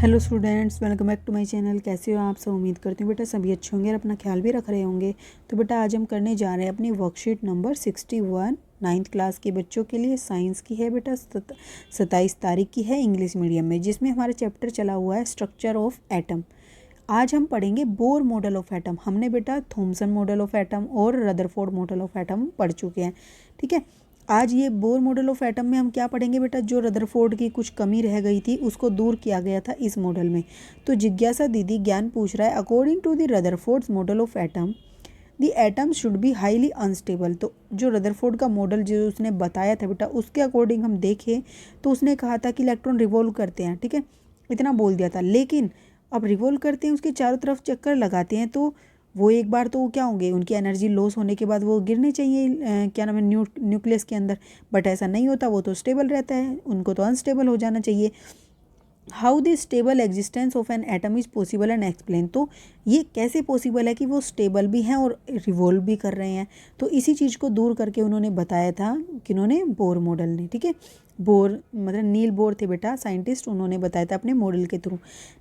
Hello students, welcome back to my channel. कैसे हो आप सब? उम्मीद करती हूँ बेटा सभी अच्छे होंगे और अपना ख्याल भी रख रहे होंगे। तो बेटा आज हम करने जा रहे हैं अपनी वर्कशीट नंबर 61 9th क्लास के बच्चों के लिए। साइंस की है बेटा, 27 तारीख की है, इंग्लिश मीडियम में, जिसमें हमारा चैप्टर चला हुआ है स्ट्रक्चर ऑफ एटम। आज हम पढ़ेंगे बोर मॉडल ऑफ एटम। हमने बेटा थॉमसन मॉडल ऑफ एटम और रदरफोर्ड मॉडल ऑफ एटम पढ़ चुके हैं, ठीक है। आज ये बोर मॉडल ऑफ एटम में हम क्या पढ़ेंगे बेटा? जो रदरफोर्ड की कुछ कमी रह गई थी उसको दूर किया गया था इस मॉडल में। तो जिज्ञासा दीदी ज्ञान पूछ रहा है, according to the Rutherford's model of atom the atom should be highly unstable. तो जो रदरफोर्ड का मॉडल जो उसने बताया था बेटा, उसके अकॉर्डिंग हम देखें तो उसने कहा था कि इलेक्ट्रॉन रिवॉल्व करते हैं, ठीक है, इतना बोल दिया था। लेकिन अब रिवॉल्व करते हैं, उसके चारों तरफ चक्कर लगाते हैं, तो वो एक बार तो क्या होंगे, उनकी एनर्जी लॉस होने के बाद वो गिरने चाहिए क्या नाम है, न्यूक्लियस के अंदर। बट ऐसा नहीं होता, वो तो स्टेबल रहता है, उनको तो अनस्टेबल हो जाना चाहिए। How the stable existence of an atom is possible and explain. तो ये कैसे पॉसिबल है कि वो स्टेबल भी हैं और रिवॉल्व भी कर रहे हैं। तो इसी चीज़ को दूर करके उन्होंने बताया था कि उन्होंने बोर मॉडल ने, ठीक है। बोर मतलब नील बोर थे बेटा साइंटिस्ट, उन्होंने बताया था अपने मॉडल के थ्रू।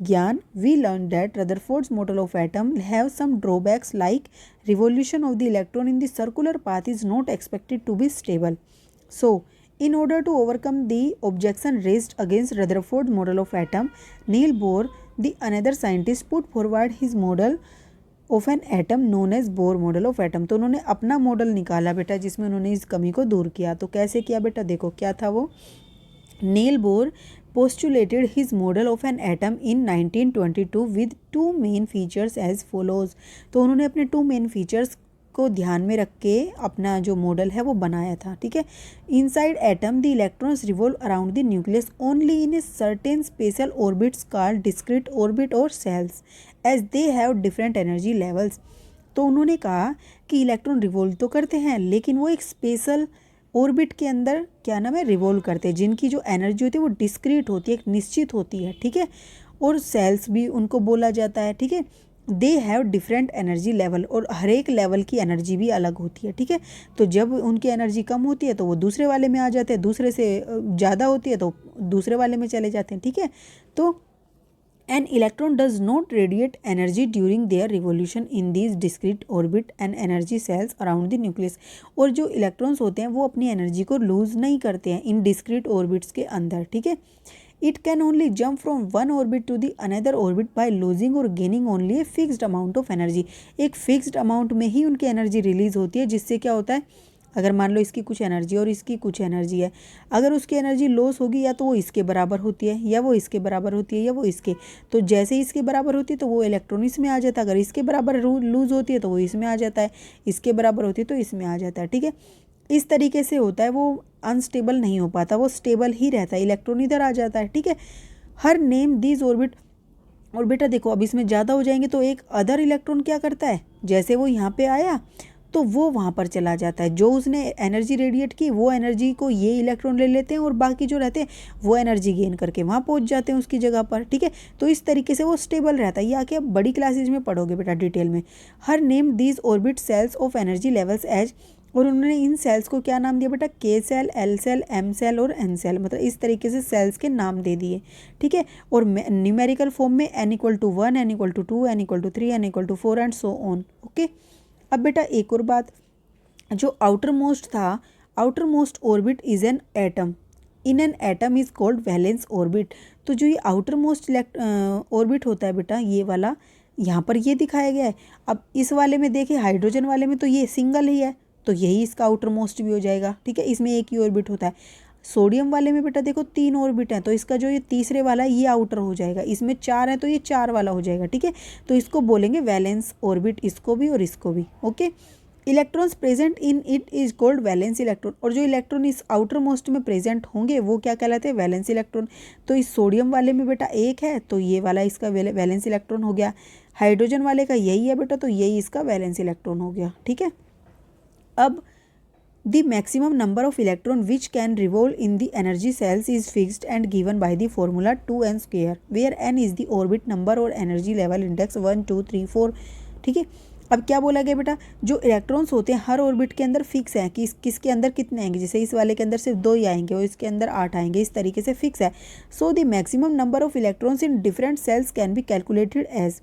Gyan we learn that Rutherford's model of atom have some drawbacks like revolution of the electron in the circular path is not expected to be stable. So in order to overcome the objection raised against Rutherford's model of atom, Niels Bohr, the another scientist, put forward his model of an atom known as Bohr model of atom। तो उन्होंने अपना model निकाला बेटा जिसमें उन्होंने इस कमी को दूर किया। तो कैसे किया बेटा? देखो क्या था वो। Niels Bohr postulated his model of an atom in 1922 with two main features as follows। तो उन्होंने अपने टू मेन फीचर्स को ध्यान में रख के अपना जो मॉडल है वो बनाया था, ठीक है। Inside atom the electrons revolve around the nucleus only in a certain special orbits called discrete orbit और shells as they have different energy levels. तो उन्होंने कहा कि इलेक्ट्रॉन रिवॉल्व तो करते हैं, लेकिन वो एक स्पेशल ऑर्बिट के अंदर क्या नाम है, रिवॉल्व करते हैं, जिनकी जो एनर्जी होती है वो डिस्क्रीट होती है, एक निश्चित होती है, ठीक है। और सेल्स भी उनको बोला जाता है, ठीक है। दे हैव डिफरेंट एनर्जी लेवल, और हर एक लेवल की एनर्जी भी अलग होती है, ठीक है। तो जब उनकी एनर्जी कम होती है तो वो दूसरे वाले में आ जाते हैं, दूसरे से ज़्यादा होती है तो दूसरे वाले में चले जाते हैं, ठीक है। तो an electron does not radiate energy during their revolution in these discrete orbit and energy shells around the nucleus. और जो इलेक्ट्रॉन्स होते हैं वो अपनी एनर्जी को लूज़ नहीं करते हैं इन डिस्क्रीट ऑर्बिट्स के अंदर, ठीक है। It can only jump from one orbit to the another orbit by losing or gaining only a fixed amount of energy। एक फिक्स्ड अमाउंट में ही उनकी एनर्जी रिलीज होती है, जिससे क्या होता है, अगर मान लो इसकी कुछ एनर्जी और इसकी कुछ एनर्जी है, अगर उसकी एनर्जी लॉस होगी या तो वो इसके बराबर होती है, या वो इसके बराबर होती है, या वो इसके, तो जैसे ही इसके बराबर होती है तो वो इलेक्ट्रॉन इसमें आ जाता है, अगर इसके बराबर लूज होती है तो वो इसमें आ जाता है, इसके बराबर होती है तो इसमें आ जाता है, ठीक है। इस तरीके से होता है, वो अनस्टेबल नहीं हो पाता, वो स्टेबल ही रहता है, इलेक्ट्रॉन इधर आ जाता है, ठीक है। हर नेम दीज ऑर्बिट। और बेटा देखो, अब इसमें ज़्यादा हो जाएंगे तो एक अदर इलेक्ट्रॉन क्या करता है, जैसे वो यहाँ पे आया तो वो वहाँ पर चला जाता है, जो उसने एनर्जी रेडिएट की वो एनर्जी को ये इलेक्ट्रॉन ले लेते हैं, और बाकी जो रहते हैं वो एनर्जी गेन करके वहाँ पहुँच जाते हैं उसकी जगह पर, ठीक है। तो इस तरीके से वो स्टेबल रहता है। ये आके आप बड़ी क्लासेज में पढ़ोगे बेटा डिटेल में। Her name these orbit shells of energy levels as, और उन्होंने इन सेल्स को क्या नाम दिया बेटा? K shell, L shell, M shell और एन सेल, मतलब इस तरीके से सेल्स के नाम दे दिए, ठीक है। और न्यूमेरिकल फॉर्म में n=1, n=2, n=3, n=4 and so on, okay. अब बेटा एक और बात, जो आउटर मोस्ट था, outer most orbit is an atom, in an atom is called valence orbit. तो जो ये आउटर मोस्ट ऑर्बिट होता है बेटा, ये वाला यहाँ पर ये दिखाया गया है। अब इस वाले में देखिए, हाइड्रोजन वाले में तो ये सिंगल ही है, तो यही इसका आउटर मोस्ट भी हो जाएगा, ठीक है, इसमें एक ही ऑर्बिट होता है। सोडियम वाले में बेटा देखो 3 ऑर्बिट हैं, तो इसका जो ये तीसरे वाला है ये आउटर हो जाएगा, इसमें 4 है तो ये 4 वाला हो जाएगा, ठीक है। तो इसको बोलेंगे वैलेंस ऑर्बिट, इसको भी और इसको भी, okay. Electrons present in it is called valence electron, और जो इलेक्ट्रॉन इस आउटर मोस्ट में प्रेजेंट होंगे वो क्या कहलाते हैं? Valence electron. तो इस सोडियम वाले में बेटा एक है तो ये वाला इसका वैलेंस इलेक्ट्रॉन हो गया, हाइड्रोजन वाले का यही है बेटा तो यही इसका वैलेंस इलेक्ट्रॉन हो गया, ठीक है। अब the maximum number of electron which can revolve in the energy cells is fixed and given by the formula 2n square, where n is the orbit number और energy level index 1 2 3 4, ठीक है। अब क्या बोला गया बेटा, जो इलेक्ट्रॉन्स होते हैं हर ऑर्बिट के अंदर फिक्स है कि किसके अंदर कितने आएंगे, जैसे इस वाले के अंदर सिर्फ 2 ही आएंगे और इसके अंदर 8 आएंगे, इस तरीके से फिक्स है। So the maximum number of electrons in different shells can be calculated as,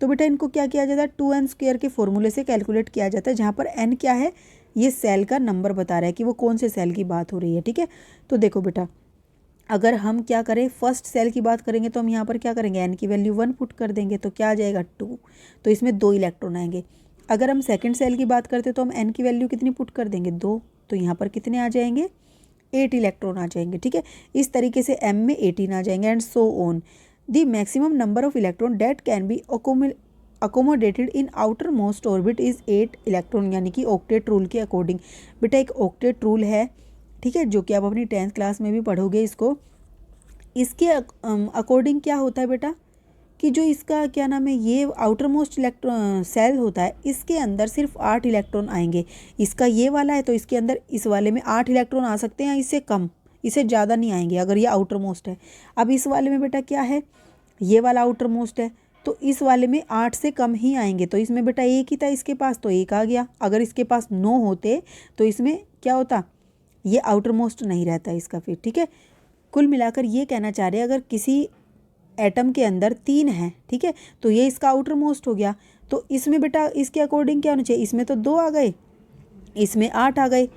तो बेटा इनको क्या किया जाता है, 2n² के फॉर्मूले से कैलकुलेट किया जाता है, जहाँ पर n क्या है, ये सेल का नंबर बता रहा है कि वो कौन से सेल की बात हो रही है। ठीक है, तो देखो बेटा अगर हम क्या करें, फर्स्ट सेल की बात करेंगे तो हम यहाँ पर क्या करेंगे, n की वैल्यू 1 पुट कर देंगे तो क्या आ जाएगा 2, तो इसमें 2 इलेक्ट्रॉन आएंगे। अगर हम सेकंड सेल की बात करते तो हम n की वैल्यू कितनी पुट कर देंगे 2, तो यहाँ पर कितने आ जाएंगे 8 इलेक्ट्रॉन आ जाएंगे। ठीक है, इस तरीके से m में 18 आ जाएंगे and so on. The maximum number of electron date can be accommodated in outer most orbit is 8 electron, यानी कि ऑक्टेट रूल के अकॉर्डिंग। बेटा एक ऑक्टेट रूल है, ठीक है, जो कि आप अपनी 10th क्लास में भी पढ़ोगे इसको। इसके अकॉर्डिंग क्या होता है बेटा कि जो इसका क्या नाम है, ये आउटर मोस्ट इलेक्ट्रॉन सेल होता है, इसके अंदर सिर्फ 8 इलेक्ट्रॉन आएंगे। इसका ये वाला है तो इसके अंदर इस वाले में 8 इलेक्ट्रॉन आ सकते हैं, इससे कम, इससे ज़्यादा नहीं आएंगे अगर ये आउटर मोस्ट है। अब इस वाले में बेटा क्या है, ये वाला आउटर मोस्ट है तो इस वाले में 8 से कम ही आएंगे, तो इसमें बेटा 1 ही था इसके पास तो 1 आ गया। अगर इसके पास 9 होते तो इसमें क्या होता, ये आउटर मोस्ट नहीं रहता इसका फिर। ठीक है, कुल मिलाकर ये कहना चाह रहे हैं अगर किसी एटम के अंदर 3 है, ठीक है, तो ये इसका आउटर मोस्ट हो गया। तो इसमें बेटा इसके अकॉर्डिंग क्या होना चाहिए, इसमें तो 2 आ गए, इसमें 8 आ गए,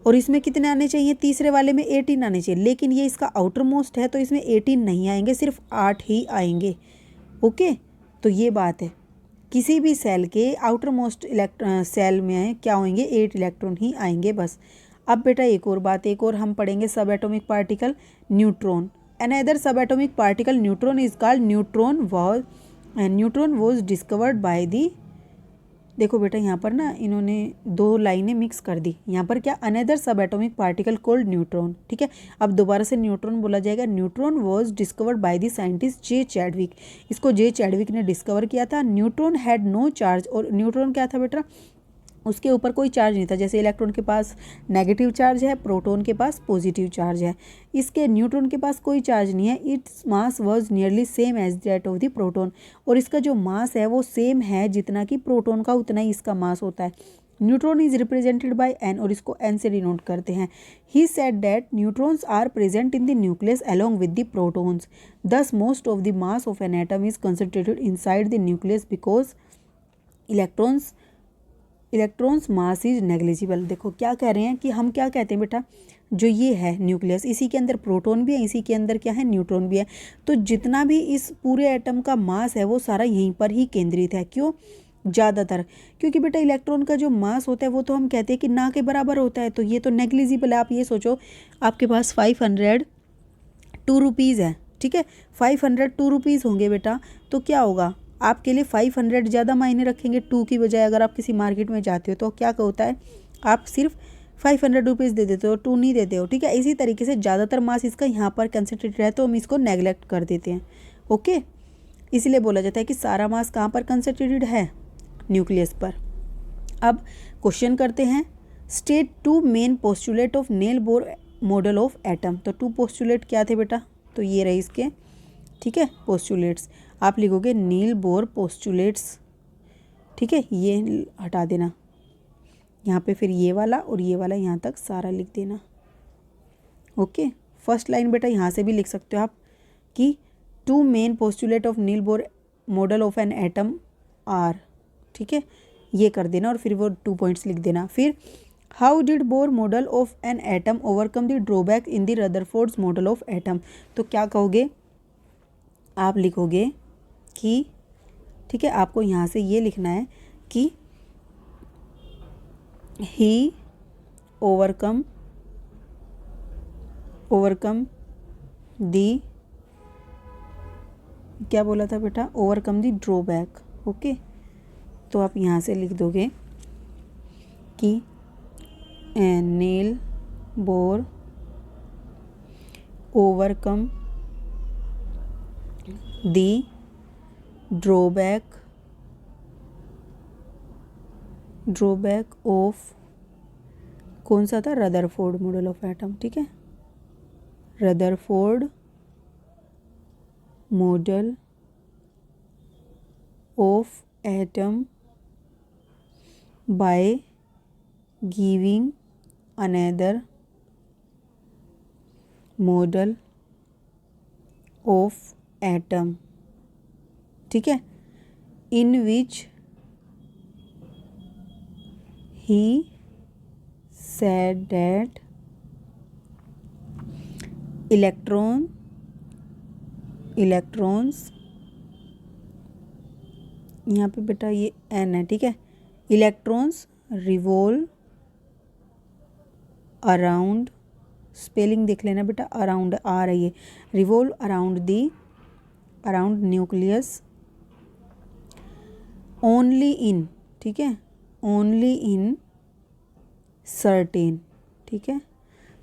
और इसमें कितने आने चाहिए, तीसरे वाले में 18 आने चाहिए, लेकिन ये इसका आउटर मोस्ट है तो इसमें 18 नहीं आएंगे, सिर्फ 8 ही आएंगे। ओके, तो ये बात है, किसी भी सेल के आउटर मोस्ट सेल में क्या होंगे, 8 इलेक्ट्रॉन ही आएंगे बस। अब बेटा एक और बात, एक और हम पढ़ेंगे सब atomic particle neutron. Another subatomic particle neutron is called neutron was discovered by the, देखो बेटा यहाँ पर ना इन्होंने 2 लाइनें मिक्स कर दी, यहाँ पर क्या, अनदर सब एटोमिक पार्टिकल कोल्ड न्यूट्रॉन। ठीक है, अब दोबारा से न्यूट्रॉन बोला जाएगा। Neutron was discovered by the scientist J Chadwick, इसको जे चैडविक ने डिस्कवर किया था। न्यूट्रॉन हैड नो चार्ज, और न्यूट्रॉन क्या था बेटा, उसके ऊपर कोई चार्ज नहीं था, जैसे इलेक्ट्रॉन के पास नेगेटिव चार्ज है, प्रोटॉन के पास पॉजिटिव चार्ज है, इसके न्यूट्रॉन के पास कोई चार्ज नहीं है। Its mass was nearly same as that of the proton, और इसका जो मास है वो सेम है जितना कि प्रोटॉन का, उतना ही इसका मास होता है। Neutron is represented by N, और इसको एन से डिनोट करते हैं। He said that neutrons are present in the nucleus along with the protons, thus most of the mass of an atom is concentrated inside the nucleus because electrons mass is negligible. देखो क्या कह रहे हैं कि हम क्या कहते हैं बेटा, जो ये है न्यूक्लियस, इसी के अंदर प्रोटॉन भी है, इसी के अंदर क्या है, न्यूट्रॉन भी है, तो जितना भी इस पूरे एटम का मास है वो सारा यहीं पर ही केंद्रित है। क्यों, ज़्यादातर, क्योंकि बेटा इलेक्ट्रॉन का जो मास होता है वो तो हम कहते हैं कि ना के बराबर होता है, तो ये तो नेग्लिजिबल है। आप ये सोचो आपके पास 502 रुपीज़ है, ठीक है, 502 रुपीज़ होंगे बेटा, तो क्या होगा, आपके लिए 500 ज़्यादा मायने रखेंगे 2 की बजाय। अगर आप किसी मार्केट में जाते हो तो क्या होता है, आप सिर्फ 500 रुपीज़ दे देते हो, 2 नहीं देते हो। ठीक है, इसी तरीके से ज़्यादातर मास इसका यहाँ पर कंसनट्रेटेड है तो हम इसको नेगलेक्ट कर देते हैं। ओके, इसलिए बोला जाता है कि सारा मास कहाँ पर कंसनट्रेटेड है, न्यूक्लियस पर। अब क्वेश्चन करते हैं, state 2 main postulate of nail bore model of atom. तो 2 पोस्टुलेट क्या थे बेटा, तो ये रहे इसके, ठीक है, पोस्टुलेट्स। आप लिखोगे नील बोर पोस्टुलेट्स, ठीक है, ये हटा देना यहाँ पे, फिर ये वाला और ये वाला यहाँ तक सारा लिख देना। ओके, फर्स्ट लाइन बेटा यहाँ से भी लिख सकते हो आप कि 2 main postulate of Niels Bohr model of an atom are, ठीक है, ये कर देना और फिर वो 2 पॉइंट्स लिख देना। फिर how did bore model of an atom overcome the drawback in the Rutherford's model of atom. तो क्या कहोगे, आप लिखोगे कि, ठीक है, आपको यहाँ से ये लिखना है कि ही ओवरकम दी, क्या बोला था बेटा, ओवरकम दी ड्रॉबैक। ओके, तो आप यहाँ से लिख दोगे कि Niels Bohr overcome the drawback of, कौन सा था, रदरफोर्ड मॉडल ऑफ एटम। ठीक है, Rutherford model of atom by giving another model of atom, ठीक है, in which he said that electrons यहाँ पे बेटा ये n है, ठीक है, इलेक्ट्रॉन्स रिवॉल्व अराउंड, स्पेलिंग देख लेना बेटा, अराउंड आ रही है, रिवॉल्व अराउंड न्यूक्लियस ओनली इन, ठीक है, ओनली इन सर्टेन, ठीक है,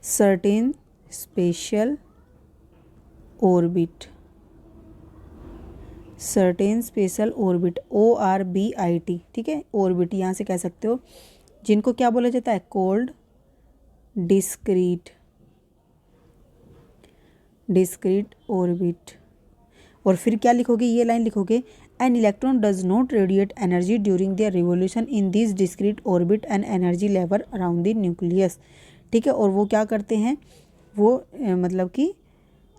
certain special orbit, certain special orbit, ORBIT, ठीक है, ऑर्बिट यहाँ से कह सकते हो, जिनको क्या बोला जाता है, कोल्ड डिस्क्रीट ऑर्बिट। और फिर क्या लिखोगे, ये लाइन लिखोगे, N electron does not radiate energy during their revolution in this discrete orbit and energy level around the nucleus, ठीक है, और वो क्या करते हैं, वो मतलब कि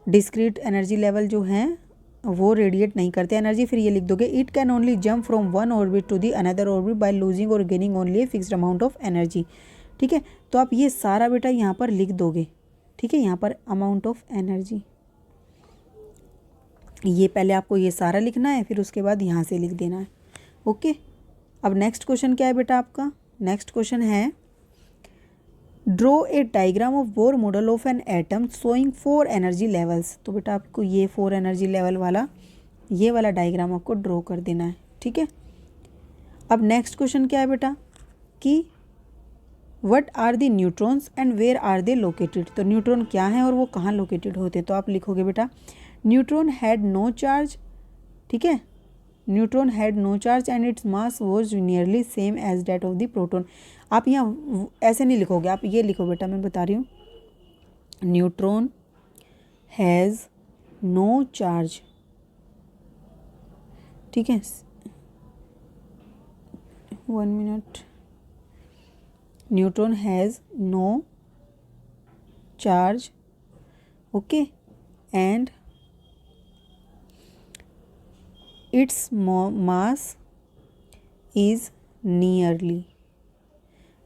डिस्क्रीट एनर्जी लेवल जो हैं वो रेडिएट नहीं करते एनर्जी। फिर ये लिख दोगे, it can only jump from one orbit to the another orbit by losing और gaining only a fixed amount of energy, ठीक है। तो आप ये सारा बेटा यहाँ पर लिख दोगे, ठीक है, यहाँ पर अमाउंट ऑफ एनर्जी, ये पहले आपको ये सारा लिखना है, फिर उसके बाद यहाँ से लिख देना है, ओके। अब नेक्स्ट क्वेश्चन क्या है बेटा आपका, नेक्स्ट क्वेश्चन है, draw a diagram of bore model of an atom showing 4 energy levels. तो बेटा आपको ये 4 एनर्जी लेवल वाला ये वाला डायग्राम आपको ड्रॉ कर देना है, ठीक है। अब नेक्स्ट क्वेश्चन क्या है बेटा कि what are the neutrons and where are they located. तो न्यूट्रॉन क्या है और वो कहाँ लोकेटेड होते हैं। तो आप लिखोगे बेटा, न्यूट्रॉन हैड नो चार्ज, ठीक है, neutron had no charge and its mass was nearly same as that of the proton. आप यहाँ ऐसे नहीं लिखोगे, आप ये लिखो बेटा, मैं बता रही हूँ, न्यूट्रॉन हैज़ नो चार्ज, ठीक है, 1 minute, neutron has no charge, okay, and its mass is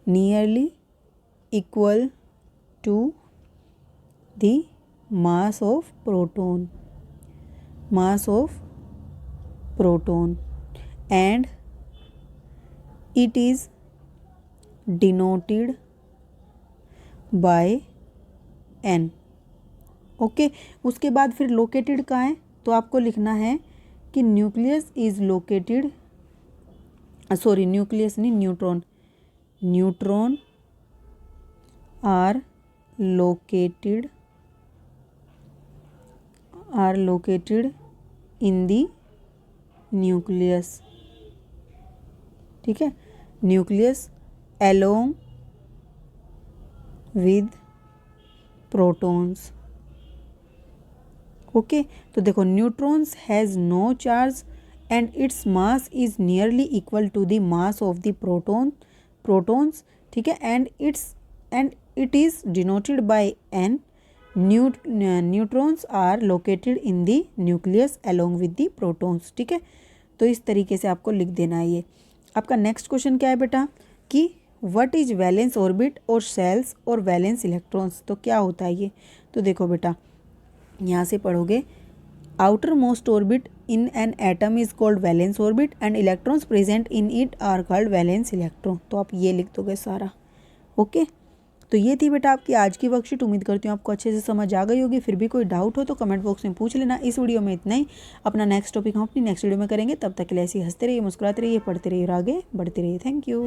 nearly equal to the mass of proton, and it is denoted by n, okay. उसके बाद फिर लोकेटेड कहाँ है, तो आपको लिखना है कि nucleus is located, sorry nucleus नहीं, neutron are located in the nucleus, ठीक है, nucleus along with protons, okay. तो देखो, neutrons has no charge and its mass is nearly equal to the mass of the protons, ठीक है, and it is denoted by N, neutrons are located in the nucleus along with the protons, ठीक है। तो इस तरीके से आपको लिख देना है ये। आपका नेक्स्ट क्वेश्चन क्या है बेटा कि व्हाट इज वैलेंस ऑर्बिट और सेल्स और वैलेंस इलेक्ट्रॉन्स। तो क्या होता है ये, तो देखो बेटा यहाँ से पढ़ोगे, outermost orbit in an atom is called valence orbit and electrons present in it are called valence electron. तो आप ये लिख दोगे सारा, ओके। तो ये थी बेटा आपकी आज की वर्कशीट। उम्मीद करती हूँ आपको अच्छे से समझ आ गई होगी। फिर भी कोई डाउट हो तो कमेंट बॉक्स में पूछ लेना। इस वीडियो में इतना ही। अपना नेक्स्ट टॉपिक हम अपनी नेक्स्ट वीडियो में करेंगे। तब तक के लिए ऐसे हंसते रहिए, मुस्कुराते रहिए, पढ़ते रहिए और आगे बढ़ते रहिए। Thank you.